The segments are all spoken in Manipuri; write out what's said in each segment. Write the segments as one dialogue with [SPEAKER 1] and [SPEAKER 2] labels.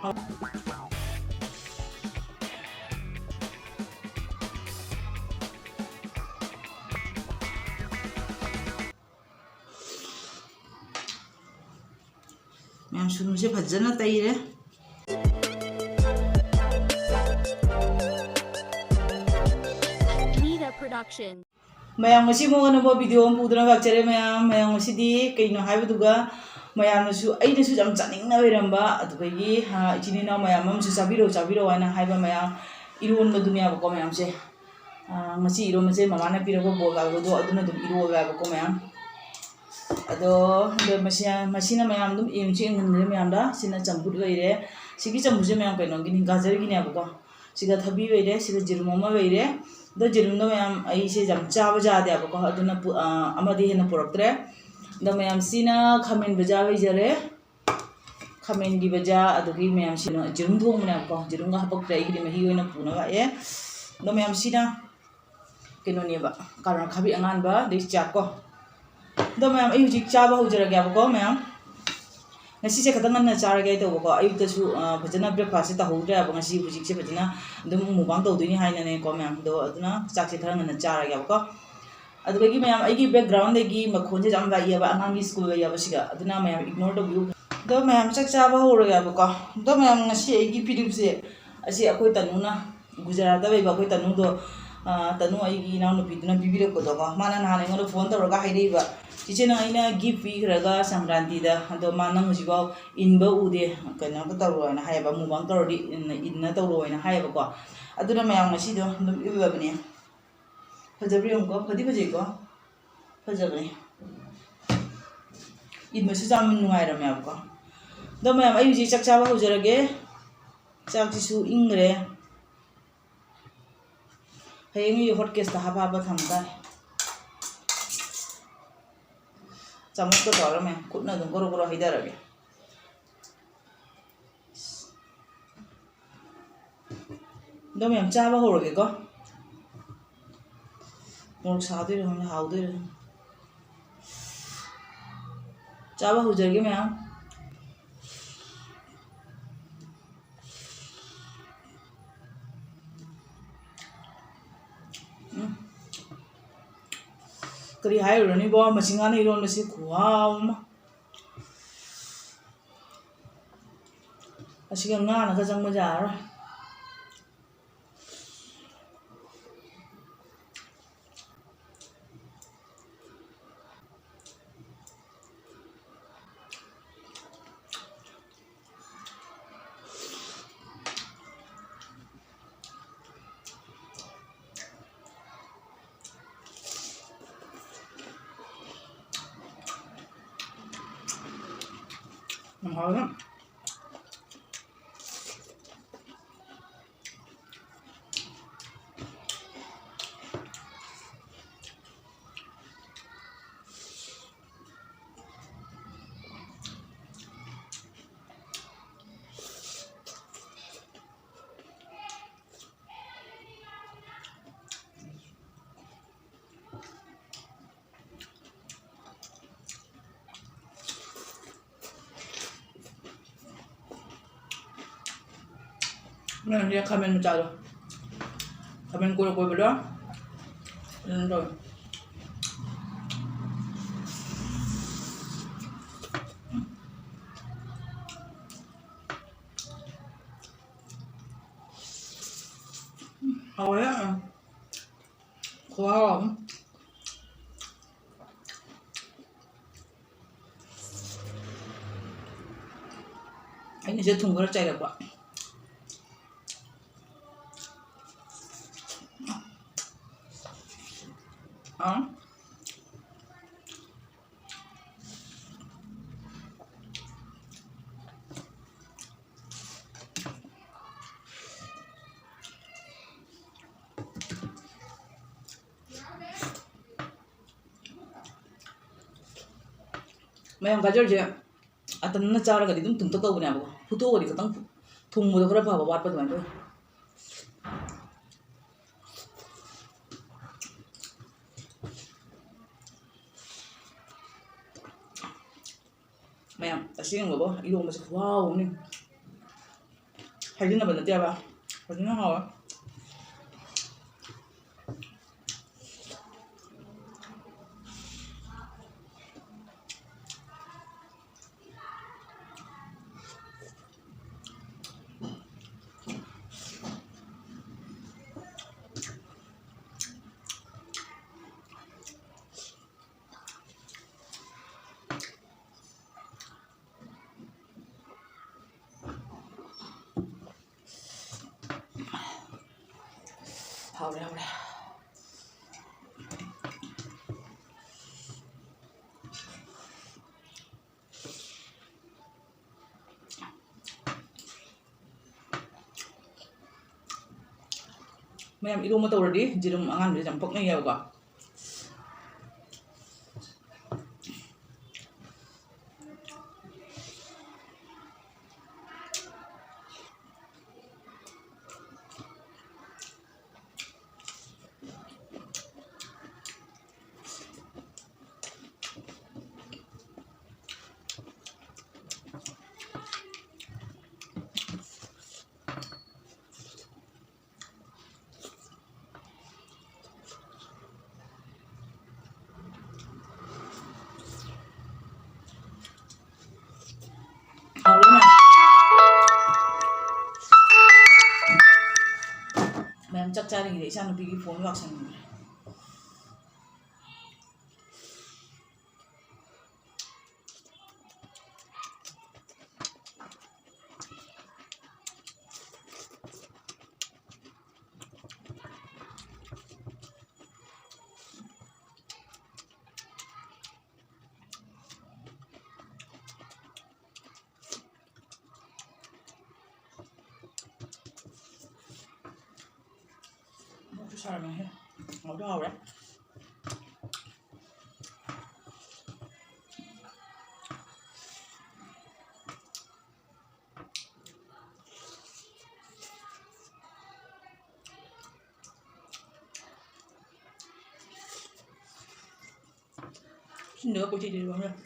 [SPEAKER 1] ꯃꯌꯥꯝ ꯁꯨꯅꯨꯁꯦ ꯐꯖꯅ ꯇꯩꯔꯦ. ꯃꯌꯥꯝ ꯉꯁꯤ ꯑꯃꯨꯛ ꯑꯅꯧꯕ ꯚꯤꯗꯤꯑꯣ ꯑꯃ ꯄꯨꯗꯨꯅ ꯂꯥꯛꯆꯔꯦ. ꯃꯌꯥꯝ ꯉꯁꯤꯗꯤ ꯀꯩꯅꯣ ꯍꯥꯏꯕꯗꯨꯒ ꯃꯌꯥꯝꯅꯁꯨ ꯑꯩꯅꯁꯨ ꯌꯥꯝ ꯆꯥꯅꯤꯡꯅ ꯂꯩꯔꯝꯕ ꯑꯗꯨꯗꯒꯤ ꯏꯆꯤꯟ ꯏꯅꯥꯎ ꯃꯌꯥꯝ ꯑꯃꯁꯨ ꯆꯥꯕꯤꯔꯛꯑꯣ ꯍꯥꯏꯅ ꯍꯥꯏꯕ ꯃꯌꯥꯝ ꯏꯔꯣꯟꯕꯗꯨꯅꯦꯕꯀꯣ ꯃꯌꯥꯝꯁꯦ. ꯉꯁꯤ ꯏꯔꯣꯟꯕꯁꯦ ꯃꯃꯥꯅ ꯄꯤꯔꯛꯄ ꯕꯣꯜ ꯂꯥꯎꯕꯗꯣ ꯑꯗꯨꯅ ꯑꯗꯨꯝ ꯏꯔꯣꯜꯂꯦꯕꯀꯣ ꯃꯌꯥꯝ. ꯑꯗꯣ ꯃꯁꯤꯅ ꯃꯌꯥꯝ ꯑꯗꯨꯝ ꯌꯦꯡꯍꯟꯈ꯭ꯔꯦ ꯃꯌꯥꯝꯗ. ꯁꯤꯅ ꯆꯝꯐꯨꯠ ꯑꯣꯏꯔꯦ. ꯁꯤꯒꯤ ꯆꯝꯐꯨꯠꯁꯦ ꯃꯌꯥꯝ ꯀꯩꯅꯣꯒꯤꯅꯤ, ꯒꯥꯖꯔꯒꯤꯅꯦꯕꯀꯣ. ꯁꯤꯒ ꯊꯕꯤ ꯑꯣꯏꯔꯦ, ꯁꯤꯒ ꯖꯤꯔꯨꯝ ꯑꯃ ꯂꯩꯔꯦ. ꯑꯗꯣ ꯖꯤꯔꯨꯝꯗꯣ ꯃꯌꯥꯝ ꯑꯩꯁꯦ ꯌꯥꯝ ꯆꯥꯕ ꯌꯥꯗꯦꯕꯀꯣ, ꯑꯗꯨꯅ ꯑꯃꯗꯤ ꯍꯦꯟꯅ ꯄꯨꯔꯛꯇ꯭ꯔꯦ. ꯑꯗꯣ ꯃꯌꯥꯝ ꯁꯤꯅ ꯈꯥꯃꯦꯟ ꯕꯖꯥ ꯂꯩꯖꯔꯦ. ꯈꯥꯃꯦꯟꯒꯤ ꯕꯖꯥ, ꯑꯗꯨꯗꯒꯤ ꯃꯌꯥꯝ ꯁꯤꯅ ꯖꯤꯔꯨꯝ ꯊꯣꯡꯕꯅꯦꯕꯀꯣ. ꯖꯤꯔꯨꯝꯒ ꯍꯥꯞꯄꯛꯇ꯭ꯔꯦ, ꯑꯩꯒꯤꯗꯤ ꯃꯍꯤ ꯑꯣꯏꯅ ꯄꯨꯅ ꯂꯥꯛꯑꯦ. ꯑꯗꯣ ꯃꯌꯥꯝ ꯁꯤꯅ ꯀꯩꯅꯣꯅꯦꯕ, ꯈꯥꯕꯤ ꯑꯉꯥꯟꯕ, ꯑꯗꯩ ꯆꯥꯛꯀꯣ. ꯑꯗꯣ ꯃꯌꯥꯝ ꯑꯩ ꯍꯧꯖꯤꯛ ꯆꯥꯕ ꯍꯧꯖꯔꯒꯦꯕꯀꯣ ꯃꯌꯥꯝ. ꯉꯁꯤꯁꯦ ꯈꯤꯇꯪ ꯉꯟꯅ ꯆꯥꯔꯒꯦ ꯇꯧꯕꯀꯣ. ꯑꯌꯨꯛꯇꯁꯨ ꯐꯖꯅ ꯕ꯭ꯔꯦꯛꯐꯥꯁꯁꯦ ꯇꯧꯍꯧꯗ꯭ꯔꯦꯕ. ꯉꯁꯤ ꯍꯧꯖꯤꯛꯁꯦ ꯐꯖꯅ ꯑꯗꯨꯝ ꯃꯨꯛꯕꯥꯡ ꯇꯧꯗꯣꯏꯅꯤ ꯍꯥꯏꯅꯅꯦꯀꯣ ꯃꯌꯥꯝ. ꯑꯗꯨꯅ ꯆꯥꯛꯁꯦ ꯈꯔ ꯉꯟꯅ ꯆꯥꯔꯒꯦꯕꯀꯣ. ꯑꯗꯨꯗꯒꯤ ꯃꯌꯥꯝ ꯑꯩꯒꯤ ꯕꯦꯛꯒ꯭ꯔꯥꯎꯟꯗꯒꯤ ꯃꯈꯣꯟꯁꯦ ꯌꯥꯝ ꯂꯥꯛꯏꯑꯕ, ꯑꯉꯥꯡꯒꯤ ꯁ꯭ꯀꯨꯜ ꯂꯩꯌꯦꯕꯁꯤꯒ. ꯑꯗꯨꯅ ꯃꯌꯥꯝ ꯏꯒꯅꯣꯔ ꯇꯧꯕꯤꯌꯨ. ꯑꯗꯣ ꯃꯌꯥꯝ ꯆꯥꯛ ꯆꯥꯕ ꯍꯧꯔꯒꯦꯕꯀꯣ. ꯑꯗꯣ ꯃꯌꯥꯝ ꯉꯁꯤ ꯑꯩꯒꯤ ꯐꯤꯔꯤꯞꯁꯦ ꯑꯁꯤ ꯑꯩꯈꯣꯏ ꯇꯅꯨꯅ, ꯒꯨꯖꯔꯥꯠꯇ ꯂꯩꯕ ꯑꯩꯈꯣꯏ ꯇꯅꯨꯗꯣ, ꯇꯅꯨ ꯑꯩꯒꯤ ꯏꯅꯥꯎꯅꯨꯄꯤꯗꯨꯅ ꯄꯤꯕꯤꯔꯛꯄꯗꯣꯀꯣ. ꯃꯥꯅ ꯅꯍꯥꯟ ꯑꯩꯉꯣꯟꯗ ꯐꯣꯟ ꯇꯧꯔꯒ ꯍꯥꯏꯔꯛꯏꯕ, ꯆꯤꯆꯦ ꯅꯪ ꯑꯩꯅ ꯒꯤꯐ ꯄꯤꯈ꯭ꯔꯒ ꯁꯪꯀ꯭ꯔꯥꯟꯇꯤꯗ, ꯑꯗꯣ ꯅꯪ ꯍꯧꯖꯤꯛꯐꯥꯎ ꯏꯟꯕ ꯎꯗꯦ, ꯀꯩꯅꯣꯒ ꯇꯧꯔꯣꯅ ꯍꯥꯏꯌꯦꯕ. ꯃꯨꯛꯕꯥꯡ ꯇꯧꯔꯗꯤ ꯏꯟꯅ ꯇꯧꯔꯣꯅ ꯍꯥꯏꯌꯦꯕꯀꯣ. ꯑꯗꯨꯅ ꯃꯌꯥꯝ ꯉꯁꯤꯗꯣ ꯑꯗꯨꯝ ꯏꯜꯂꯕꯅꯦ. ꯐꯖꯕ꯭ꯔꯥ ꯌꯦꯡꯉꯨꯀꯣ, ꯐꯗꯤ ꯐꯖꯩꯀꯣ, ꯐꯖꯕꯅꯦ. ꯏꯟꯕꯁꯨ ꯌꯥꯝ ꯅꯨꯡꯉꯥꯏꯔꯝꯃꯦꯕꯀꯣ. ꯑꯗꯣ ꯃꯌꯥꯝ ꯑꯩ ꯍꯧꯖꯤꯛ ꯆꯥꯛ ꯆꯥꯕ ꯍꯧꯖꯔꯒꯦ. ꯆꯥꯛꯁꯤꯁꯨ ꯏꯪꯈ꯭ꯔꯦ. ꯍꯌꯦꯡ ꯍꯣꯠ ꯀꯦꯁꯇ ꯍꯥꯞꯄ ꯊꯝꯕ ꯇꯥꯔꯦ. ꯆꯥꯃꯁꯀ ꯇꯧꯔꯒ ꯃꯌꯥꯝ ꯈꯨꯠꯅ ꯑꯗꯨꯝ ꯒꯣꯔꯣ ꯒꯣꯔꯣ ꯍꯩꯊꯔꯒꯦ. ꯑꯗꯣ ꯃꯌꯥꯝ ꯆꯥꯕ ꯍꯧꯔꯒꯦꯀꯣ. ꯃꯣꯔꯣꯛ ꯁꯥꯗꯣꯏꯔꯣ ꯈꯪꯗꯦ, ꯍꯥꯎꯗꯣꯏꯔꯣ. ꯆꯥꯕ ꯍꯧꯖꯔꯒꯦ ꯃꯌꯥꯝ. ꯀꯔꯤ ꯍꯥꯏꯔꯨꯔꯅꯤꯕꯣ, ꯃꯁꯤꯡꯒꯥꯅ ꯏꯔꯣꯟꯕꯁꯤ ꯈꯨꯍꯥꯎ ꯑꯃ. ꯑꯁꯤꯒ ꯉꯥꯅꯒ ꯆꯪꯕ ꯌꯥꯔꯔꯣꯏ. Hawanya. Dia kamen macam kamen kue berdua. Entah. Awalnya kurang. Ini saya tunggu aja ya Pak. Mayang gajar je atanna charagadi dum tumtak tawbane abo futoori katang thungmudo khara phaba watpa dum ando mayam asing bo ilo mas wow ni 하이디나바 나티아바 하이디나 하와 하오래 하오래 mayam iru mata already jirum angan de jampok na yaw ga 하오래 mayam chak chari de isa nupi gi phone wak sang 사람이 해 어디 하오래 내가 꼬치 들고 하면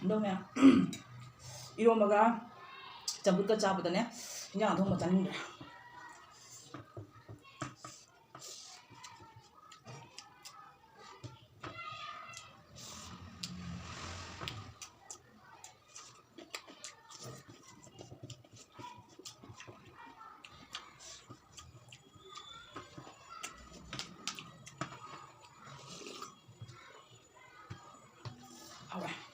[SPEAKER 1] 너면 이러면가 잠부터 짜보다네 그냥 안 통만 짜는 거야 하오래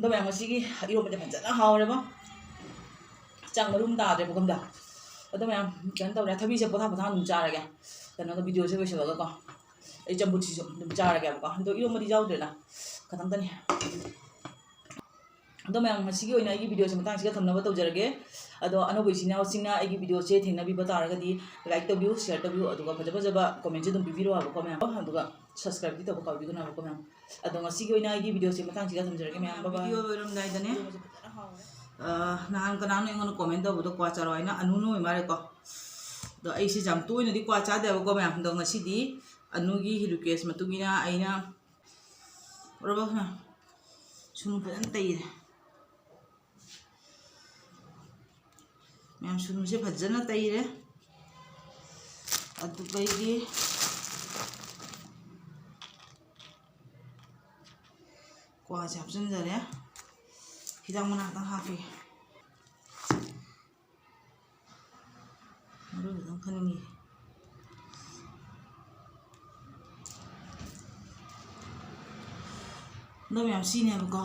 [SPEAKER 1] 너 mayam ngasi iroba de fajana hao래 ba chang marum da de bugam da ado mayam kan tawra thabi se potha potha num cha ra ga kana da video se be se ba ko ai jambu chi dum cha ra ga ba do iroma di jaw de na kadang tani ado mayam ngasi oina ai video se matang siga thamna ba taw jarage ado ano boisina singna ai video se thengna bi ba ta ra ga di like to view share to view ado ga baja baja ba comment je dum bi biro ba ko mayam ado ga subscribe di to ba ka bi na ba ko mayam ado ngasi oina ai video se matang siga tham jarage mayam ba video ba rum dai dane nahan kanang ngon comment da bu kwa cha roi na anu no mare ko do ai si jam tu ni di kwa cha de ko mayam do ngasi di anu gi request matugina aina ora ba sunu pa tai mayam sunu se bhajana tai re adu bai gi kwa cha jan jare hidang mana ta hafi maru dang khani no mayam si ne ba ko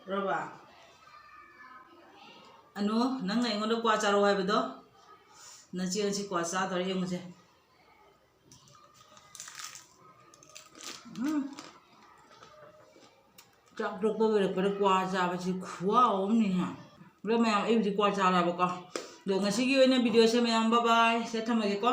[SPEAKER 1] Roba Anu ꯅꯪꯅ ꯑꯩꯉꯣꯟꯗ ꯀ꯭ꯋꯥ ꯆꯥꯔꯣ ꯍꯥꯏꯕꯗꯣ ꯅꯆꯦ ꯉꯁꯤ ꯀ꯭ꯋꯥ ꯆꯥꯗꯧꯔꯦ ꯌꯦꯡꯉꯨꯁꯦ ꯆꯥꯛ ꯇꯣꯛꯄ ꯑꯣꯏꯔꯛꯄꯗ ꯀ꯭ꯋꯥ ꯆꯥꯕꯁꯤ ꯈꯨꯍꯥꯎ ꯑꯃꯅꯤꯍꯦ ꯑꯗꯣ ꯃꯌꯥꯝ ꯑꯩ ꯍꯧꯖꯤꯛ ꯀ꯭ꯋꯥ ꯆꯥꯔꯕꯀꯣ ꯑꯗꯣ ꯉꯁꯤꯒꯤ ꯑꯣꯏꯅ ꯚꯤꯗꯤꯑꯣꯁꯦ ꯃꯌꯥꯝ ꯕꯥꯏ ꯁꯤꯗ ꯊꯝꯃꯒꯦꯀꯣ